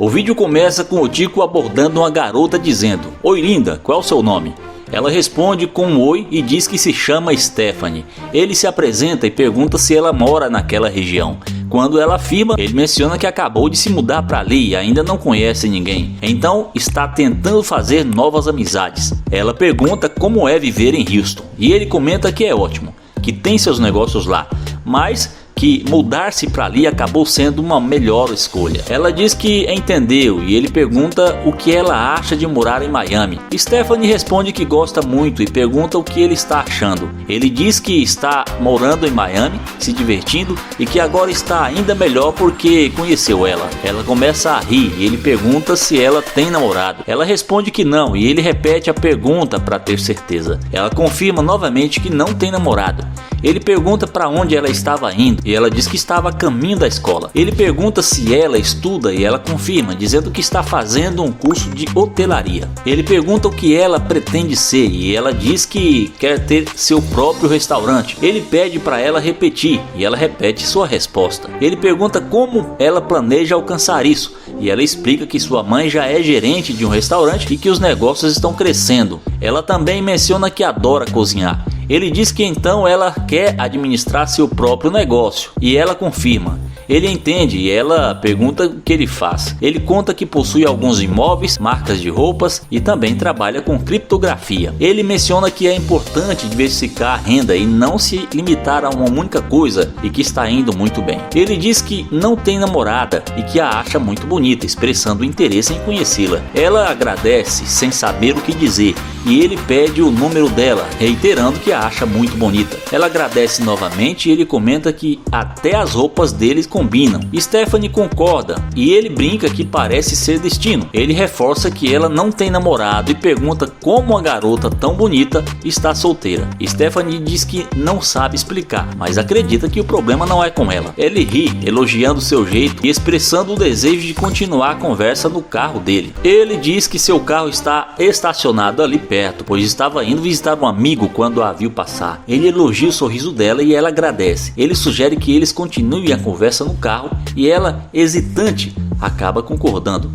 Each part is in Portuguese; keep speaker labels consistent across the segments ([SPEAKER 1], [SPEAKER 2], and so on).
[SPEAKER 1] O vídeo começa com o Tico abordando uma garota dizendo: "Oi linda, qual é o seu nome?" Ela responde com um oi e diz que se chama Stephanie. Ele se apresenta e pergunta se ela mora naquela região. Quando ela afirma, ele menciona que acabou de se mudar para ali e ainda não conhece ninguém. Então está tentando fazer novas amizades. Ela pergunta como é viver em Houston e ele comenta que é ótimo, que tem seus negócios lá, mas que mudar-se para ali acabou sendo uma melhor escolha. Ela diz que entendeu e ele pergunta o que ela acha de morar em Miami. Stephanie responde que gosta muito e pergunta o que ele está achando. Ele diz que está morando em Miami, se divertindo e que agora está ainda melhor porque conheceu ela. Ela começa a rir e ele pergunta se ela tem namorado. Ela responde que não e ele repete a pergunta para ter certeza. Ela confirma novamente que não tem namorado. Ele pergunta para onde ela estava indo e ela diz que estava a caminho da escola. Ele pergunta se ela estuda e ela confirma, dizendo que está fazendo um curso de hotelaria. Ele pergunta o que ela pretende ser e ela diz que quer ter seu próprio restaurante. Ele pede para ela repetir e ela repete sua resposta. Ele pergunta como ela planeja alcançar isso e ela explica que sua mãe já é gerente de um restaurante e que os negócios estão crescendo. Ela também menciona que adora cozinhar. Ele diz que então ela quer administrar seu próprio negócio e ela confirma. Ele entende e ela pergunta o que ele faz. Ele conta que possui alguns imóveis, marcas de roupas e também trabalha com criptografia. Ele menciona que é importante diversificar a renda e não se limitar a uma única coisa e que está indo muito bem. Ele diz que não tem namorada e que a acha muito bonita, expressando interesse em conhecê-la. Ela agradece sem saber o que dizer e ele pede o número dela, reiterando que a acha muito bonita. Ela agradece novamente e ele comenta que até as roupas deles combinam. Stephanie concorda e ele brinca que parece ser destino. Ele reforça que ela não tem namorado e pergunta como a garota tão bonita está solteira. Stephanie diz que não sabe explicar, mas acredita que o problema não é com ela. Ele ri, elogiando seu jeito e expressando o desejo de continuar a conversa no carro dele. Ele diz que seu carro está estacionado ali perto, pois estava indo visitar um amigo quando a viu passar. Ele elogia o sorriso dela e ela agradece. Ele sugere que eles continuem a conversa no carro e ela, hesitante, acaba concordando.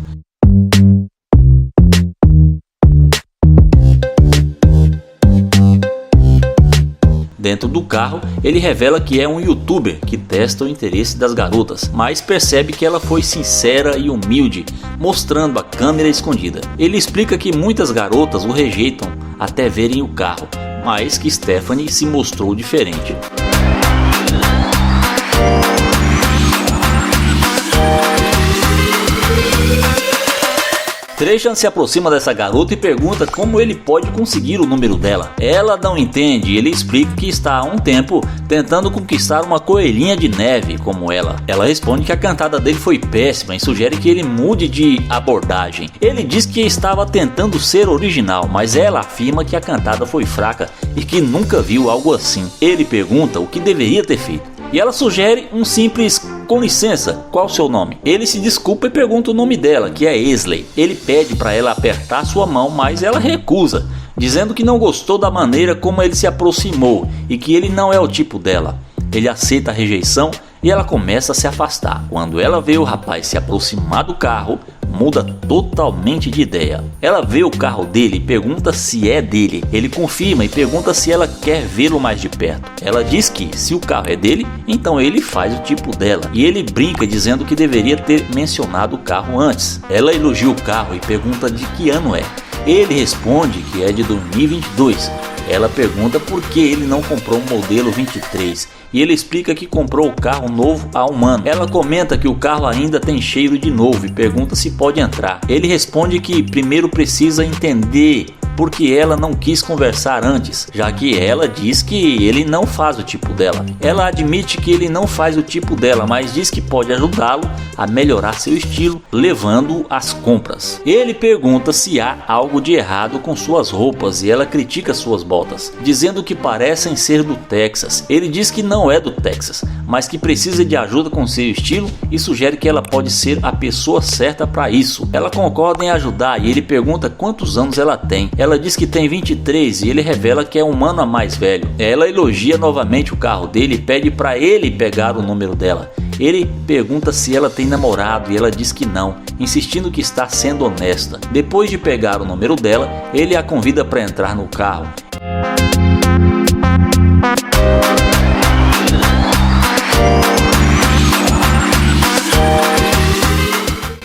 [SPEAKER 1] Dentro do carro, ele revela que é um youtuber que testa o interesse das garotas, mas percebe que ela foi sincera e humilde, mostrando a câmera escondida. Ele explica que muitas garotas o rejeitam até verem o carro, mas que Stephanie se mostrou diferente. Trishan se aproxima dessa garota e pergunta como ele pode conseguir o número dela. Ela não entende e ele explica que está há um tempo tentando conquistar uma coelhinha de neve como ela. Ela responde que a cantada dele foi péssima e sugere que ele mude de abordagem. Ele diz que estava tentando ser original, mas ela afirma que a cantada foi fraca e que nunca viu algo assim. Ele pergunta o que deveria ter feito e ela sugere um simples "com licença, qual o seu nome?". Ele se desculpa e pergunta o nome dela, que é Esley. Ele pede para ela apertar sua mão, mas ela recusa, dizendo que não gostou da maneira como ele se aproximou e que ele não é o tipo dela. Ele aceita a rejeição e ela começa a se afastar. Quando ela vê o rapaz se aproximar do carro, muda totalmente de ideia. Ela vê o carro dele e pergunta se é dele. Ele confirma e pergunta se ela quer vê-lo mais de perto. Ela diz que se o carro é dele, então ele faz o tipo dela. E ele brinca dizendo que deveria ter mencionado o carro antes. Ela elogia o carro e pergunta de que ano é. Ele responde que é de 2022. Ela pergunta por que ele não comprou um modelo 23 e ele explica que comprou o carro novo há um ano. Ela comenta que o carro ainda tem cheiro de novo e pergunta se pode entrar. Ele responde que primeiro precisa entender porque ela não quis conversar antes, já que ela diz que ele não faz o tipo dela. Ela admite que ele não faz o tipo dela, mas diz que pode ajudá-lo a melhorar seu estilo, levando-o às compras. Ele pergunta se há algo de errado com suas roupas e ela critica suas botas, dizendo que parecem ser do Texas. Ele diz que não é do Texas, mas que precisa de ajuda com seu estilo e sugere que ela pode ser a pessoa certa para isso. Ela concorda em ajudar e ele pergunta quantos anos ela tem. Ela diz que tem 23 e ele revela que é um ano a mais velho. Ela elogia novamente o carro dele e pede para ele pegar o número dela. Ele pergunta se ela tem namorado e ela diz que não, insistindo que está sendo honesta. Depois de pegar o número dela, ele a convida para entrar no carro.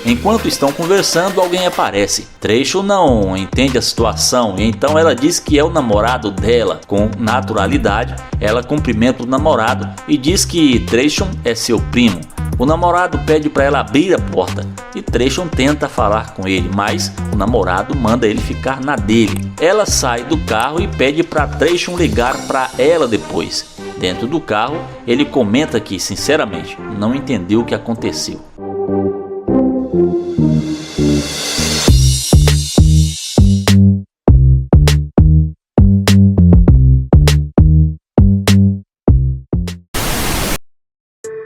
[SPEAKER 1] Enquanto estão conversando, alguém aparece. Trecho não entende a situação e então ela diz que é o namorado dela. Com naturalidade, ela cumprimenta o namorado e diz que Trecho é seu primo. O namorado pede para ela abrir a porta e Trecho tenta falar com ele, mas o namorado manda ele ficar na dele. Ela sai do carro e pede para Trecho ligar para ela depois. Dentro do carro, ele comenta que, sinceramente, não entendeu o que aconteceu.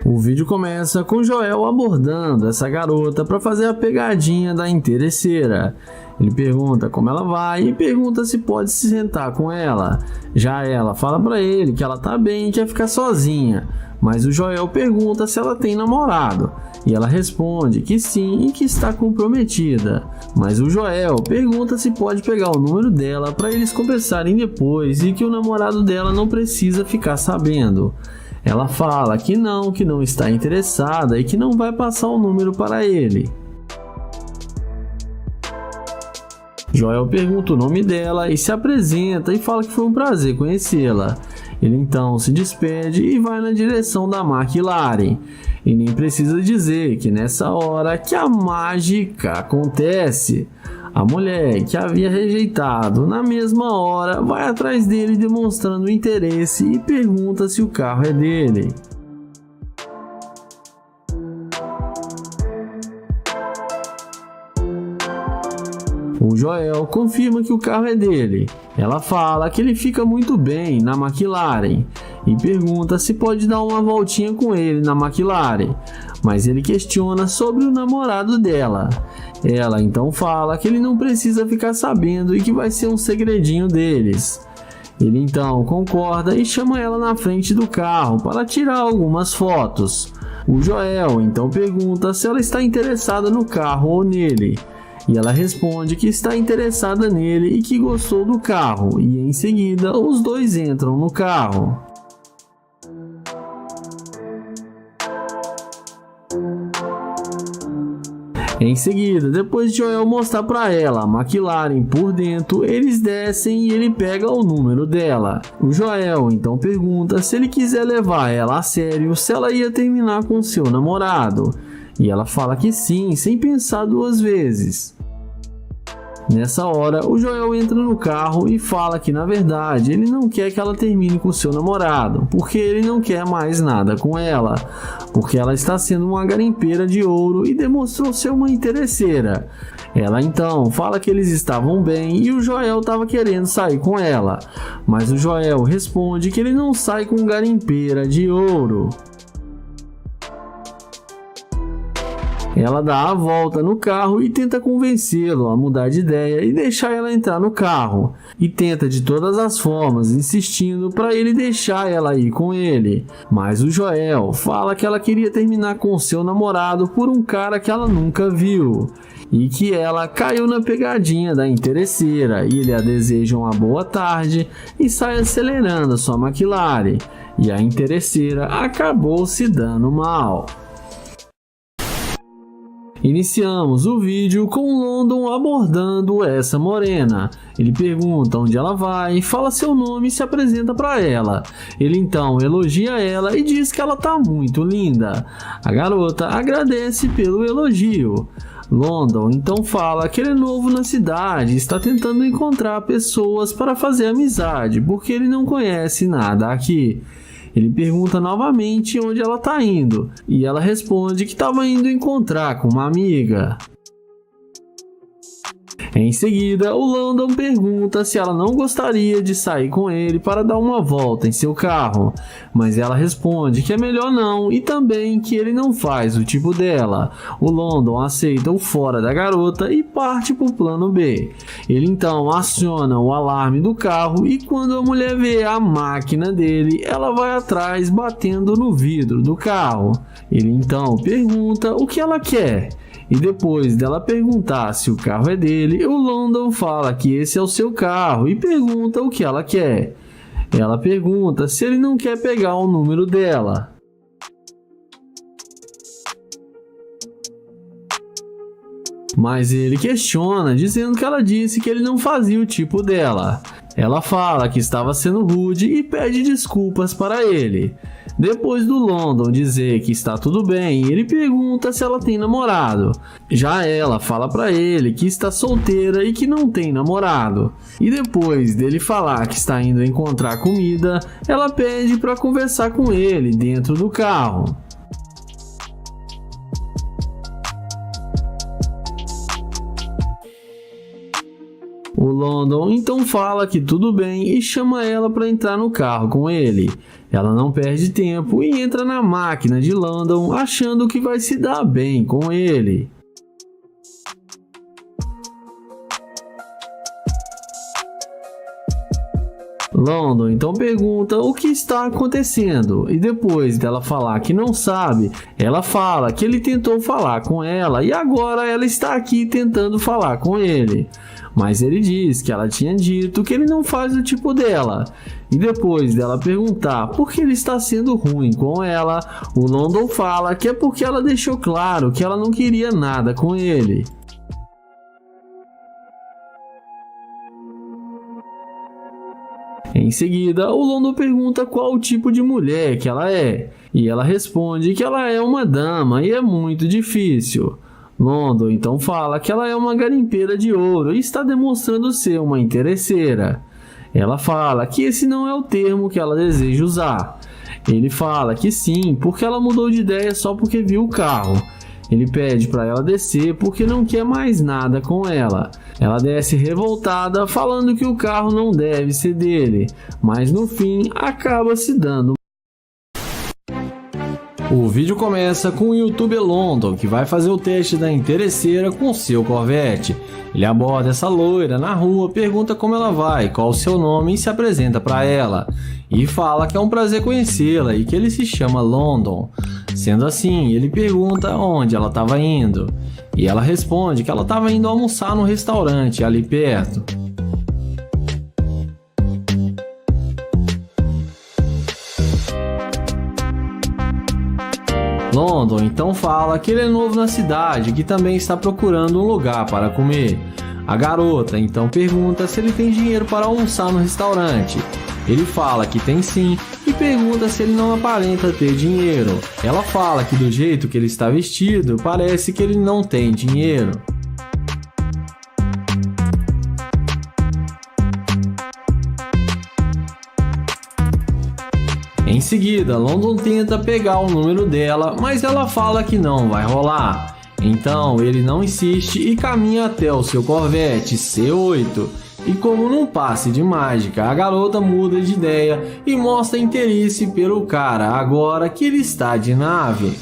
[SPEAKER 2] O vídeo começa com Joel abordando essa garota para fazer a pegadinha da interesseira. Ele pergunta como ela vai e pergunta se pode se sentar com ela. Já ela fala para ele que ela tá bem e quer ficar sozinha, mas o Joel pergunta se ela tem namorado e ela responde que sim e que está comprometida. Mas o Joel pergunta se pode pegar o número dela para eles conversarem depois e que o namorado dela não precisa ficar sabendo. Ela fala que não está interessada e que não vai passar o número para ele. Joel pergunta o nome dela e se apresenta e fala que foi um prazer conhecê-la. Ele então se despede e vai na direção da McLaren. E nem precisa dizer que nessa hora que a mágica acontece. A mulher que havia rejeitado na mesma hora vai atrás dele demonstrando interesse e pergunta se o carro é dele. O Joel confirma que o carro é dele. Ela fala que ele fica muito bem na McLaren e pergunta se pode dar uma voltinha com ele na McLaren, mas ele questiona sobre o namorado dela. Ela então fala que ele não precisa ficar sabendo e que vai ser um segredinho deles. Ele então concorda e chama ela na frente do carro para tirar algumas fotos. O Joel então pergunta se ela está interessada no carro ou nele. E ela responde que está interessada nele e que gostou do carro, e em seguida os dois entram no carro. Em seguida, depois de Joel mostrar para ela a McLaren por dentro, eles descem e ele pega o número dela. O Joel então pergunta se ele quiser levar ela a sério, se ela ia terminar com seu namorado. E ela fala que sim, sem pensar duas vezes. Nessa hora, o Joel entra no carro e fala que na verdade ele não quer que ela termine com seu namorado, porque ele não quer mais nada com ela, porque ela está sendo uma garimpeira de ouro e demonstrou ser uma interesseira. Ela então fala que eles estavam bem e o Joel estava querendo sair com ela, mas o Joel responde que ele não sai com garimpeira de ouro. Ela dá a volta no carro e tenta convencê-lo a mudar de ideia e deixar ela entrar no carro. E tenta de todas as formas, insistindo para ele deixar ela ir com ele. Mas o Joel fala que ela queria terminar com seu namorado por um cara que ela nunca viu. E que ela caiu na pegadinha da interesseira e ele a deseja uma boa tarde e sai acelerando sua McLaren. E a interesseira acabou se dando mal. Iniciamos o vídeo com London abordando essa morena. Ele pergunta onde ela vai, fala seu nome e se apresenta para ela. Ele então elogia ela e diz que ela tá muito linda. A garota agradece pelo elogio. London então fala que ele é novo na cidade e está tentando encontrar pessoas para fazer amizade, porque ele não conhece nada aqui. Ele pergunta novamente onde ela está indo, e ela responde que estava indo encontrar com uma amiga. Em seguida, o London pergunta se ela não gostaria de sair com ele para dar uma volta em seu carro, mas ela responde que é melhor não e também que ele não faz o tipo dela. O London aceita o fora da garota e parte para o plano B. Ele então aciona o alarme do carro e quando a mulher vê a máquina dele, ela vai atrás batendo no vidro do carro. Ele então pergunta o que ela quer. E depois dela perguntar se o carro é dele, o London fala que esse é o seu carro e pergunta o que ela quer. Ela pergunta se ele não quer pegar o número dela. Mas ele questiona, dizendo que ela disse que ele não fazia o tipo dela. Ela fala que estava sendo rude e pede desculpas para ele. Depois do London dizer que está tudo bem, ele pergunta se ela tem namorado. Já ela fala para ele que está solteira e que não tem namorado. E depois dele falar que está indo encontrar comida, ela pede para conversar com ele dentro do carro. O London então fala que tudo bem e chama ela para entrar no carro com ele. Ela não perde tempo e entra na máquina de London achando que vai se dar bem com ele. London então pergunta o que está acontecendo e depois dela falar que não sabe, ela fala que ele tentou falar com ela e agora ela está aqui tentando falar com ele. Mas ele diz que ela tinha dito que ele não faz o tipo dela. E depois dela perguntar por que ele está sendo ruim com ela, o London fala que é porque ela deixou claro que ela não queria nada com ele. Em seguida, o London pergunta qual o tipo de mulher que ela é, e ela responde que ela é uma dama e é muito difícil. London então fala que ela é uma garimpeira de ouro e está demonstrando ser uma interesseira. Ela fala que esse não é o termo que ela deseja usar. Ele fala que sim, porque ela mudou de ideia só porque viu o carro. Ele pede para ela descer porque não quer mais nada com ela. Ela desce revoltada, falando que o carro não deve ser dele, mas no fim acaba se dando. O vídeo começa com o YouTuber London, que vai fazer o teste da interesseira com seu Corvette. Ele aborda essa loira na rua, pergunta como ela vai, qual o seu nome e se apresenta para ela. E fala que é um prazer conhecê-la e que ele se chama London. Sendo assim, ele pergunta onde ela estava indo. E ela responde que ela estava indo almoçar no restaurante ali perto. London então fala que ele é novo na cidade e que também está procurando um lugar para comer. A garota então pergunta se ele tem dinheiro para almoçar no restaurante. Ele fala que tem sim e pergunta se ele não aparenta ter dinheiro. Ela fala que do jeito que ele está vestido, parece que ele não tem dinheiro. Em seguida, London tenta pegar o número dela, mas ela fala que não vai rolar. Então ele não insiste e caminha até o seu Corvette C8. E como num passe de mágica, a garota muda de ideia e mostra interesse pelo cara agora que ele está de nave.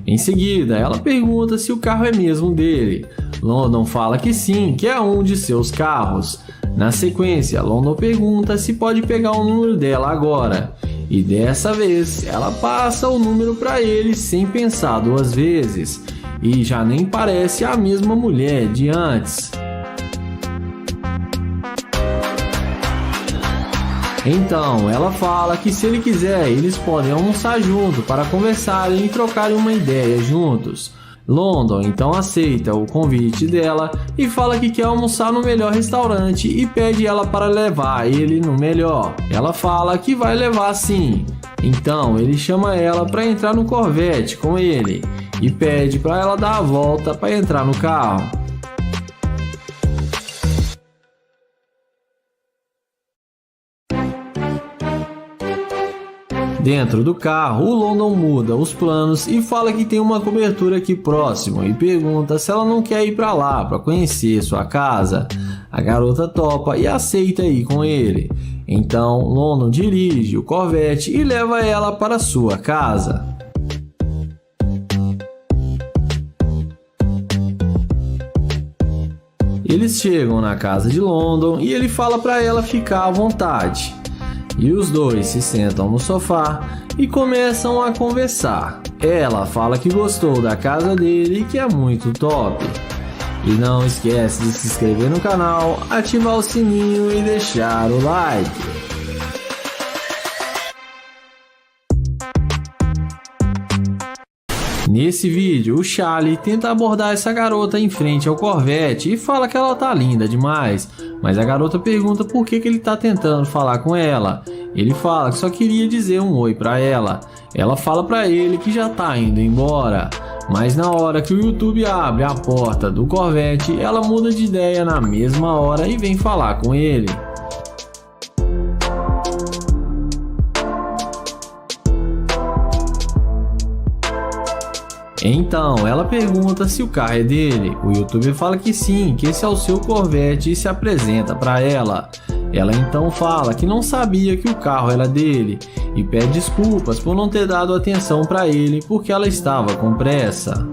[SPEAKER 2] Em seguida, ela pergunta se o carro é mesmo dele. London fala que sim, que é um de seus carros. Na sequência, London pergunta se pode pegar o número dela agora. E dessa vez, ela passa o número para ele sem pensar duas vezes. E já nem parece a mesma mulher de antes. Então, ela fala que se ele quiser, eles podem almoçar junto para conversarem e trocarem uma ideia juntos. London então aceita o convite dela e fala que quer almoçar no melhor restaurante e pede ela para levar ele no melhor. Ela fala que vai levar sim. Então ele chama ela para entrar no Corvette com ele e pede para ela dar a volta para entrar no carro. Dentro do carro, o London muda os planos e fala que tem uma cobertura aqui próximo e pergunta se ela não quer ir para lá para conhecer sua casa. A garota topa e aceita ir com ele. Então London dirige o Corvette e leva ela para sua casa. Eles chegam na casa de London e ele fala para ela ficar à vontade. E os dois se sentam no sofá e começam a conversar. Ela fala que gostou da casa dele e que é muito top. E não esquece de se inscrever no canal, ativar o sininho e deixar o like. Nesse vídeo, o Charlie tenta abordar essa garota em frente ao Corvette e fala que ela tá linda demais, mas a garota pergunta por que ele tá tentando falar com ela. Ele fala que só queria dizer um oi pra ela. Ela fala pra ele que já tá indo embora, mas na hora que o YouTube abre a porta do Corvette, ela muda de ideia na mesma hora e vem falar com ele. Então ela pergunta se o carro é dele. O youtuber fala que sim, que esse é o seu Corvette e se apresenta para ela. Ela então fala que não sabia que o carro era dele e pede desculpas por não ter dado atenção para ele porque ela estava com pressa.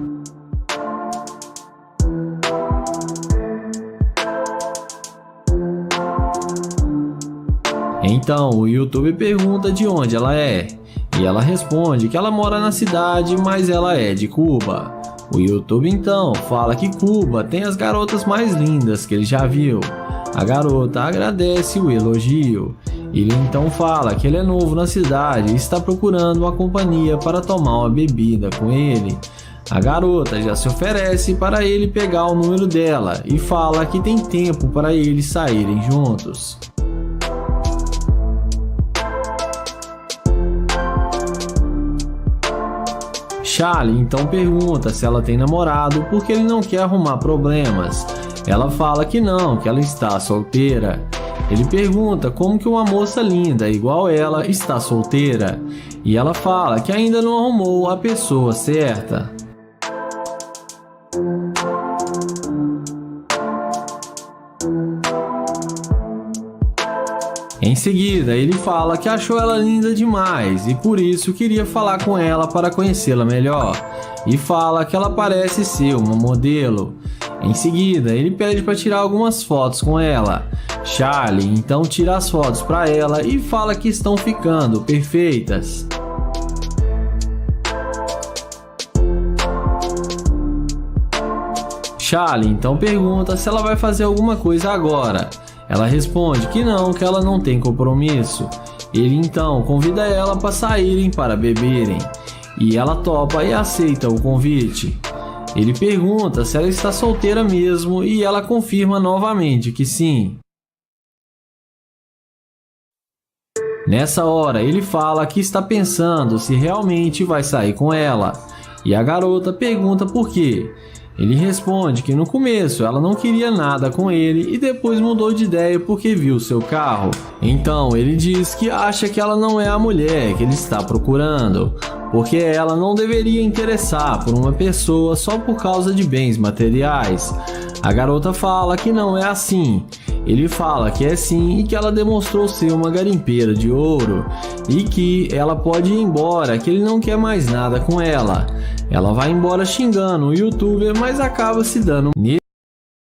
[SPEAKER 2] Então o youtuber pergunta de onde ela é. E ela responde que ela mora na cidade, mas ela é de Cuba. O YouTube então fala que Cuba tem as garotas mais lindas que ele já viu. A garota agradece o elogio. Ele então fala que ele é novo na cidade e está procurando uma companhia para tomar uma bebida com ele. A garota já se oferece para ele pegar o número dela e fala que tem tempo para eles saírem juntos. Charlie então pergunta se ela tem namorado porque ele não quer arrumar problemas. Ela fala que não, que ela está solteira. Ele pergunta como que uma moça linda igual ela está solteira. E ela fala que ainda não arrumou a pessoa certa. Em seguida, ele fala que achou ela linda demais e por isso queria falar com ela para conhecê-la melhor. E fala que ela parece ser uma modelo. Em seguida, ele pede para tirar algumas fotos com ela. Charlie então tira as fotos para ela e fala que estão ficando perfeitas. Charlie então pergunta se ela vai fazer alguma coisa agora. Ela responde que ela não tem compromisso. Ele então convida ela para saírem para beberem. E ela topa e aceita o convite. Ele pergunta se ela está solteira mesmo e ela confirma novamente que sim. Nessa hora ele fala que está pensando se realmente vai sair com ela. E a garota pergunta por quê. Ele responde que no começo ela não queria nada com ele e depois mudou de ideia porque viu seu carro. Então ele diz que acha que ela não é a mulher que ele está procurando, porque ela não deveria interessar por uma pessoa só por causa de bens materiais. A garota fala que não é assim. Ele fala que é sim e que ela demonstrou ser uma garimpeira de ouro e que ela pode ir embora, que ele não quer mais nada com ela. Ela vai embora xingando o youtuber, mas acaba se dando.